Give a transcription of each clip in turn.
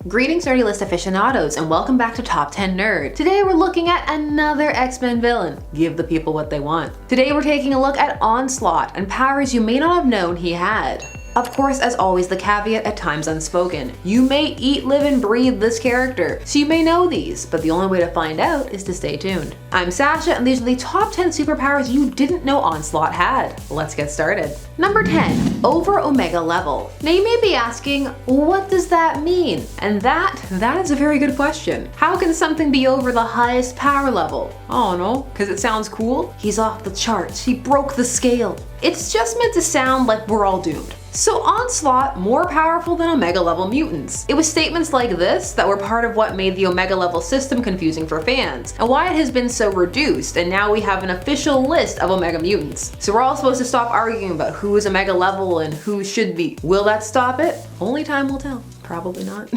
Greetings nerdy list aficionados and welcome back to Top 10 Nerd. Today we're looking at another X-Men villain. Give the people what they want. Today we're taking a look at Onslaught and powers you may not have known he had. Of course, as always, the caveat at times unspoken. You may eat, live, and breathe this character, so you may know these, but the only way to find out is to stay tuned. I'm Sasha, and these are the top 10 superpowers you didn't know Onslaught had. Let's get started. Number 10, over Omega level. Now you may be asking, what does that mean? And that is a very good question. How can something be over the highest power level? Oh no, because it sounds cool? He's off the charts, he broke the scale. It's just meant to sound like we're all doomed. So Onslaught, more powerful than Omega level mutants. It was statements like this that were part of what made the Omega level system confusing for fans, and why it has been so reduced, and now we have an official list of Omega mutants. So we're all supposed to stop arguing about who is Omega level and who should be. Will that stop it? Only time will tell. Probably not.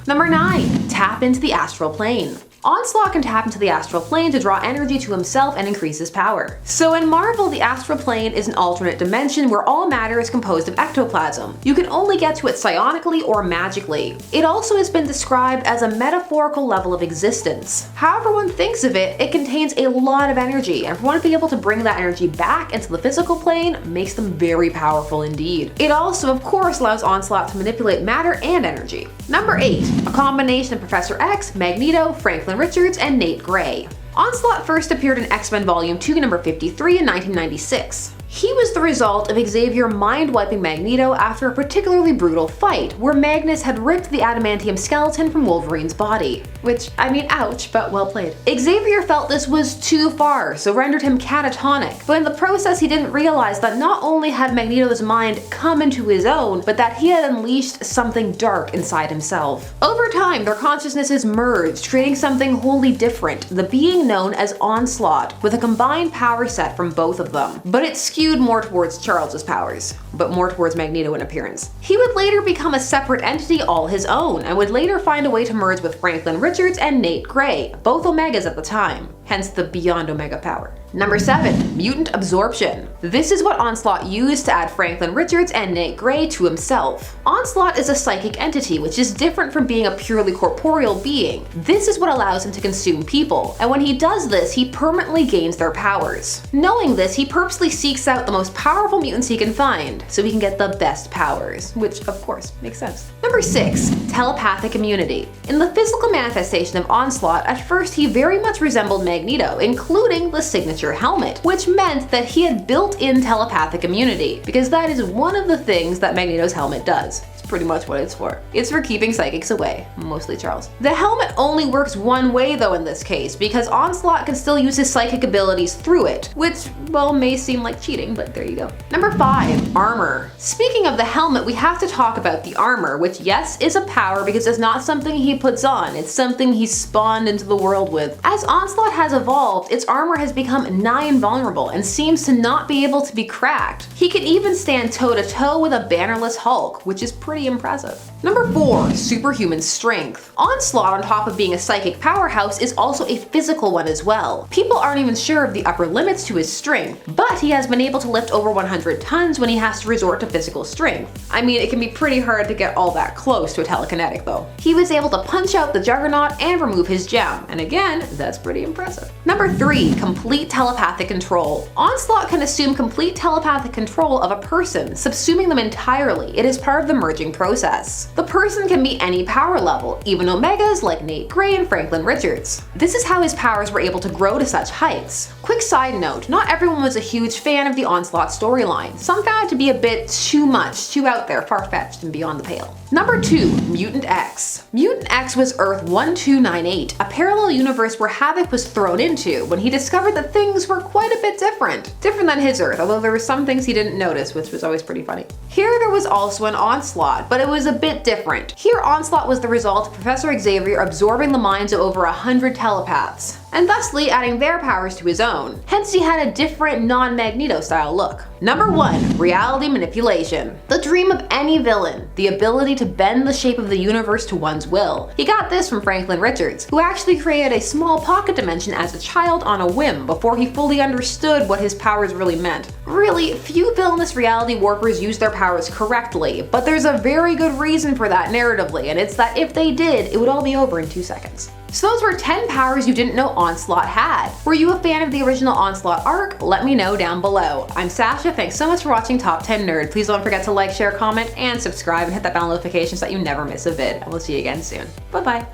Number 9, tap into the astral plane. Onslaught can tap into the astral plane to draw energy to himself and increase his power. So in Marvel, the astral plane is an alternate dimension where all matter is composed of ectoplasm. You can only get to it psionically or magically. It also has been described as a metaphorical level of existence. However one thinks of it, it contains a lot of energy, and for one to be able to bring that energy back into the physical plane makes them very powerful indeed. It also, of course, allows Onslaught to manipulate matter and energy. Number 8, a combination of Professor X, Magneto, Franklin Richards, and Nate Gray. Onslaught first appeared in X-Men Volume 2, number 53 in 1996. He was the result of Xavier mind-wiping Magneto after a particularly brutal fight, where Magnus had ripped the adamantium skeleton from Wolverine's body. Which, I mean, ouch, but well played. Xavier felt this was too far, so rendered him catatonic, but in the process he didn't realize that not only had Magneto's mind come into his own, but that he had unleashed something dark inside himself. Over time, their consciousnesses merged, creating something wholly different, the being known as Onslaught, with a combined power set from both of them. But it skewed more towards Charles's powers, but more towards Magneto in appearance. He would later become a separate entity all his own, and would later find a way to merge with Franklin Richards and Nate Gray, both Omegas at the time, hence the beyond Omega power. Number 7, mutant absorption. This is what Onslaught used to add Franklin Richards and Nate Gray to himself. Onslaught is a psychic entity, which is different from being a purely corporeal being. This is what allows him to consume people, and when he does this, he permanently gains their powers. Knowing this, he purposely seeks out the most powerful mutants he can find, so he can get the best powers, which of course makes sense. Number 6, telepathic immunity. In the physical manifestation of Onslaught, at first he very much resembled Magneto, including the signature helmet, which meant that he had built-in telepathic immunity, because that is one of the things that Magneto's helmet does. It's pretty much what it's for. It's for keeping psychics away, mostly Charles. The helmet only works one way though in this case, because Onslaught can still use his psychic abilities through it, which, well, may seem like cheating, but there you go. Number 5, armor. Speaking of the helmet, we have to talk about the armor, which yes, is a power because it's not something he puts on, it's something he spawned into the world with. As Onslaught has evolved, its armor has become nigh invulnerable and seems to not be able to be cracked. He can even stand toe-to-toe with a bannerless Hulk, which is pretty impressive. Number 4, superhuman strength. Onslaught, on top of being a psychic powerhouse, is also a physical one as well. People aren't even sure of the upper limits to his strength, but he has been able to lift over 100 tons when he has to resort to physical strength. I mean, it can be pretty hard to get all that close to a telekinetic though. He was able to punch out the Juggernaut and remove his gem, and again, that's pretty impressive. Number 3, complete telepathic control. Onslaught can assume complete telepathic control of a person, subsuming them entirely. It is part of the merging process. The person can be any power level, even Omegas like Nate Gray and Franklin Richards. This is how his powers were able to grow to such heights. Quick side note, not everyone was a huge fan of the Onslaught storyline. Some found it to be a bit too much, too out there, far-fetched, and beyond the pale. Number 2, Mutant X. Mutant X was Earth 1298, a parallel universe where Havoc was thrown into when he discovered that things were quite a bit different. Different than his Earth, although there were some things he didn't notice, which was always pretty funny. Here there was also an Onslaught, but it was a bit different. Here Onslaught was the result of Professor Xavier absorbing the minds of over 100 telepaths. and thusly adding their powers to his own. Hence he had a different non-Magneto style look. Number 1. Reality manipulation. The dream of any villain, the ability to bend the shape of the universe to one's will. He got this from Franklin Richards, who actually created a small pocket dimension as a child on a whim before he fully understood what his powers really meant. Really, few villainous reality warpers use their powers correctly, but there's a very good reason for that narratively, and it's that if they did, it would all be over in 2 seconds. So those were 10 powers you didn't know Onslaught had. Were you a fan of the original Onslaught arc? Let me know down below. I'm Sasha, thanks so much for watching Top 10 Nerd. Please don't forget to like, share, comment, and subscribe, and hit that bell notification so that you never miss a vid. And we'll see you again soon. Bye bye.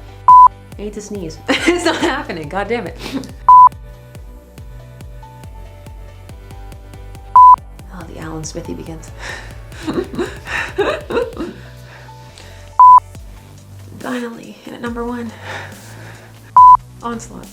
I need to sneeze. It's not happening, god damn it. Oh, the Alan Smithy begins. Finally, in at number 1. Onslaught.